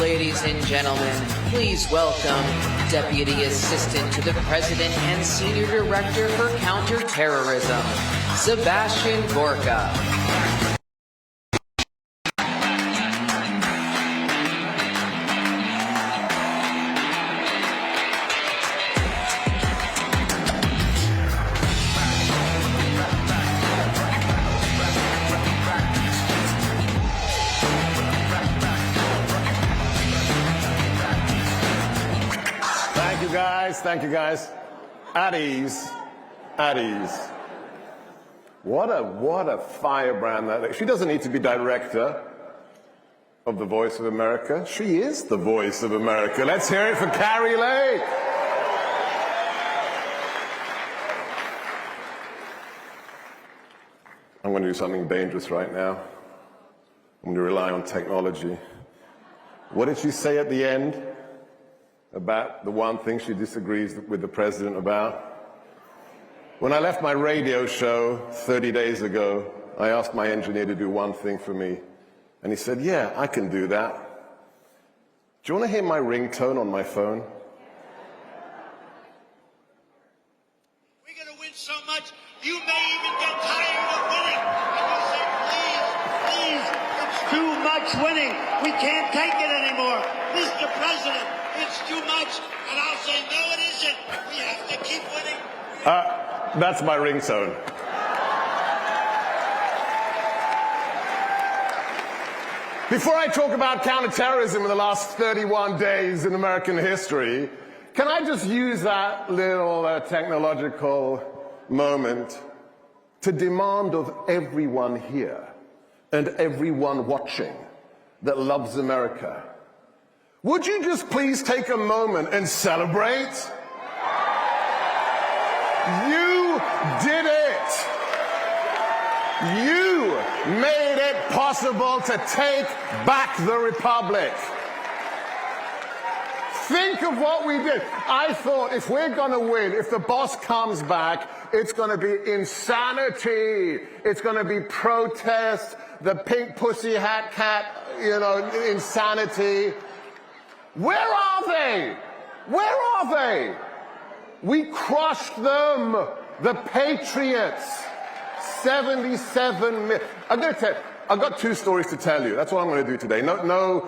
Ladies and gentlemen, please welcome Deputy Assistant to the President and Senior Director for Counterterrorism, Sebastian Gorka. Thank you, guys. At ease. At ease. What a firebrand that is. She doesn't need to be director of the Voice of America. She is the Voice of America. Let's hear it for Carrie Lake. I'm going to do something dangerous right now. I'm going to rely on technology. What did she say at the end about the one thing she disagrees with the president about? When I left my radio show 30 days ago, I asked my engineer to do one thing for me. And he said, yeah, I can do that. Do you want to hear my ringtone on my phone? We're going to win so much, you may even get tired of winning. And you say, please, please, it's too much winning. We can't take it anymore. Mr. President, it's too much. And I'll say, no, it isn't. We have to keep winning. That's my ringtone. Before I talk about counterterrorism in the last 31 days in American history, can I just use that little technological moment to demand of everyone here and everyone watching that loves America, would you just please take a moment and celebrate? You did it! You made it possible to take back the Republic. Think of what we did. I thought if we're going to win, if the boss comes back, it's going to be insanity. It's going to be protest, the pink pussy hat cat, insanity. Where are they? Where are they? We crushed them, the Patriots. 77 million. I've got two stories to tell you. That's what I'm going to do today. No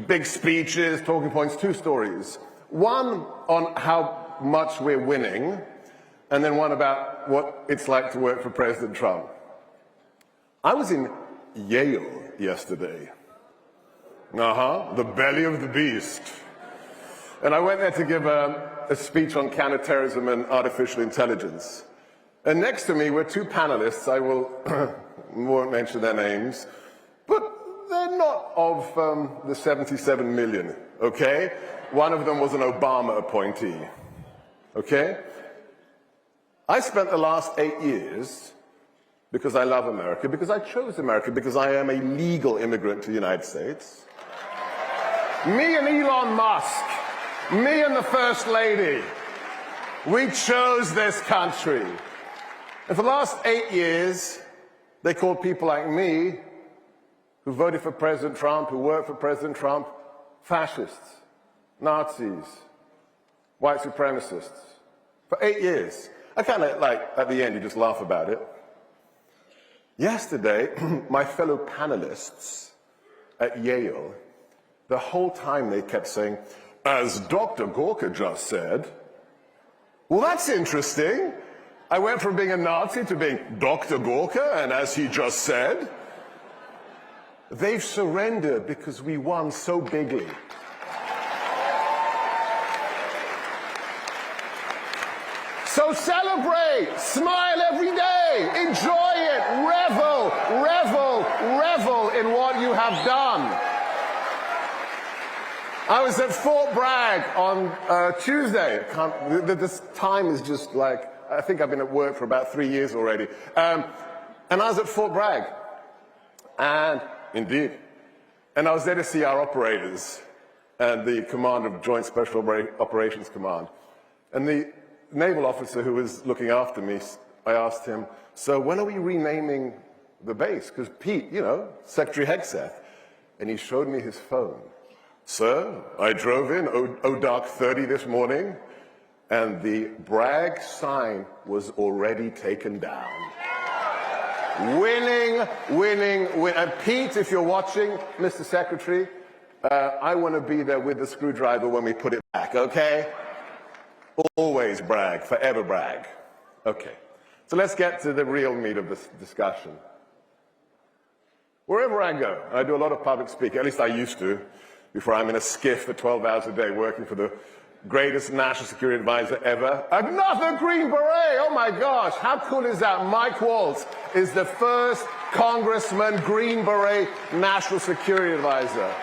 big speeches, talking points, two stories. One on how much we're winning, and then one about what it's like to work for President Trump. I was in Yale yesterday. The belly of the beast. And I went there to give a speech on counterterrorism and artificial intelligence. And next to me were two panelists. I won't mention their names, but they're not of the 77 million, okay? One of them was an Obama appointee, okay? I spent the last 8 years, because I love America, because I chose America, because I am a legal immigrant to the United States. Me and Elon Musk, me and the First Lady, we chose this country. And for the last 8 years, they called people like me, who voted for President Trump, who worked for President Trump, fascists, Nazis, white supremacists. For 8 years. I kind of at the end, you just laugh about it. Yesterday, my fellow panelists at Yale, the whole time they kept saying, as Dr. Gorka just said. Well, that's interesting. I went from being a Nazi to being Dr. Gorka, and as he just said, they've surrendered because we won so bigly. So celebrate, smile every day, enjoy it, revel, revel, revel in what you have done. I was at Fort Bragg on Tuesday. This time is just like, I think I've been at work for about 3 years already. And I was at Fort Bragg. And indeed. And I was there to see our operators and the commander of Joint Special Operations Command. And the naval officer who was looking after me, I asked him, so when are we renaming the base? Because Pete, Secretary Hegseth. And he showed me his phone. Sir, I drove in dark 30 this morning, and the bragg sign was already taken down. Winning, winning, win. And Pete, if you're watching, Mr. Secretary, I want to be there with the screwdriver when we put it back, okay? Always brag, forever brag. Okay, so let's get to the real meat of this discussion. Wherever I go, I do a lot of public speaking, at least I used to, before I'm in a skiff for 12 hours a day working for the greatest national security advisor ever. Another Green Beret! Oh my gosh, how cool is that? Mike Waltz is the first Congressman Green Beret National Security Advisor.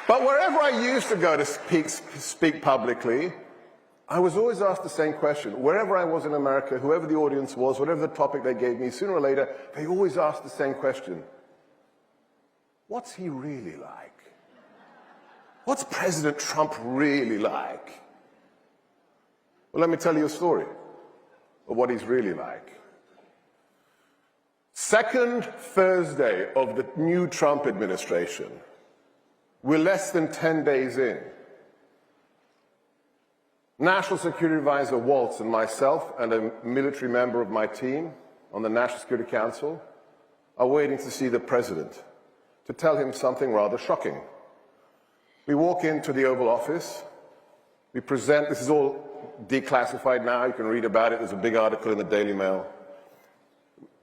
But wherever I used to go to speak publicly, I was always asked the same question. Wherever I was in America, whoever the audience was, whatever the topic they gave me, sooner or later, they always asked the same question. What's he really like? What's President Trump really like? Well, let me tell you a story of what he's really like. Second Thursday of the new Trump administration. We're less than 10 days in. National Security Advisor Waltz and myself and a military member of my team on the National Security Council are waiting to see the President to tell him something rather shocking. We walk into the Oval Office, we present, this is all declassified now, you can read about it, there's a big article in the Daily Mail.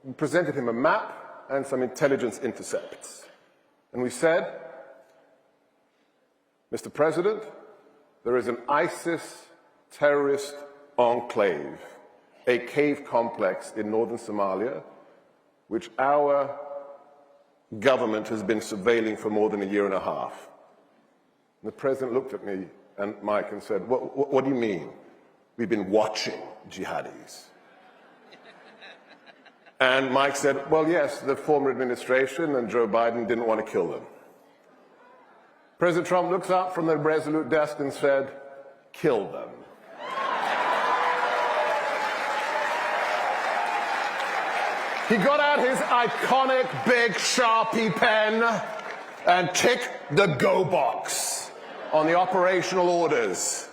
We presented him a map and some intelligence intercepts. And we said, Mr. President, there is an ISIS terrorist enclave, a cave complex in northern Somalia, which our government has been surveilling for more than a year and a half. And the President looked at me and Mike and said, what do you mean? We've been watching jihadis. And Mike said, well, yes, the former administration and Joe Biden didn't want to kill them. President Trump looks up from the Resolute desk and said, kill them. He got out his iconic big Sharpie pen and ticked the go box on the operational orders.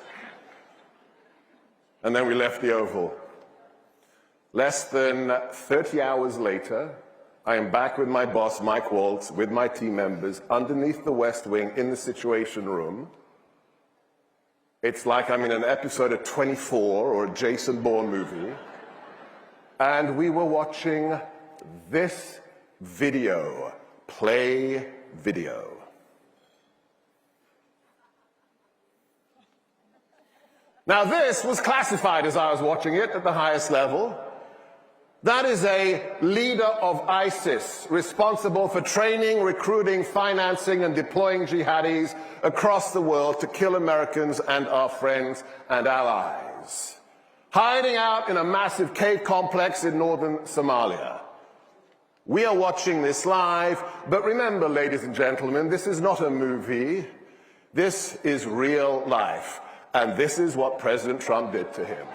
And then we left the Oval. Less than 30 hours later, I am back with my boss, Mike Waltz, with my team members, underneath the West Wing in the Situation Room. It's like I'm in an episode of 24 or a Jason Bourne movie. And we were watching this video, play video. Now this was classified as I was watching it at the highest level. That is a leader of ISIS, responsible for training, recruiting, financing, and deploying jihadis across the world to kill Americans and our friends and allies. Hiding out in a massive cave complex in northern Somalia. We are watching this live, but remember, ladies and gentlemen, this is not a movie. This is real life. And this is what President Trump did to him.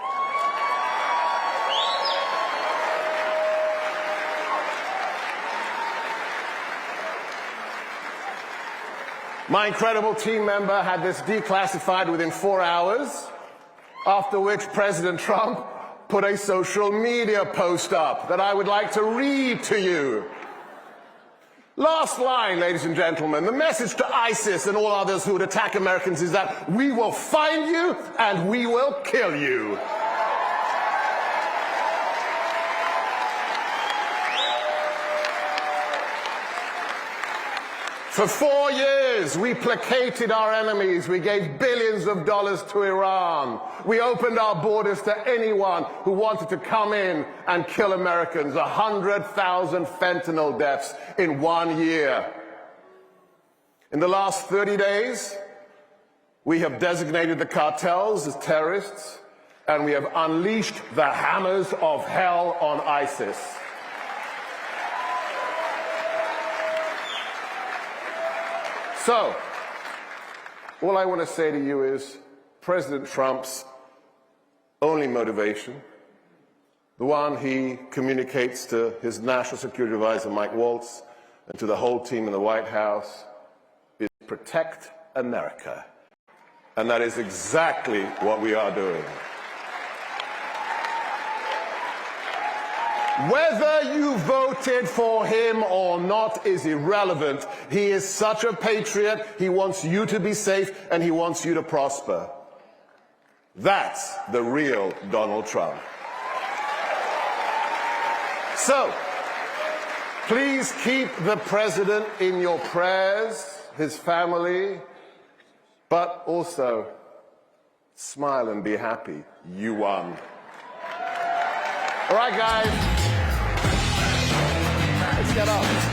My incredible team member had this declassified within 4 hours, after which President Trump put a social media post up that I would like to read to you. Last line, ladies and gentlemen, the message to ISIS and all others who would attack Americans is that we will find you and we will kill you. For 4 years, we placated our enemies. We gave billions of dollars to Iran. We opened our borders to anyone who wanted to come in and kill Americans. 100,000 fentanyl deaths in 1 year. In the last 30 days, we have designated the cartels as terrorists, and we have unleashed the hammers of hell on ISIS. So, all I want to say to you is President Trump's only motivation, the one he communicates to his National Security Advisor, Mike Waltz, and to the whole team in the White House is protect America. And that is exactly what we are doing. Whether you voted for him or not is irrelevant. He is such a patriot. He wants you to be safe and he wants you to prosper. That's the real Donald Trump. So, please keep the president in your prayers, his family, but also smile and be happy. You won. All right, guys. Let's get up.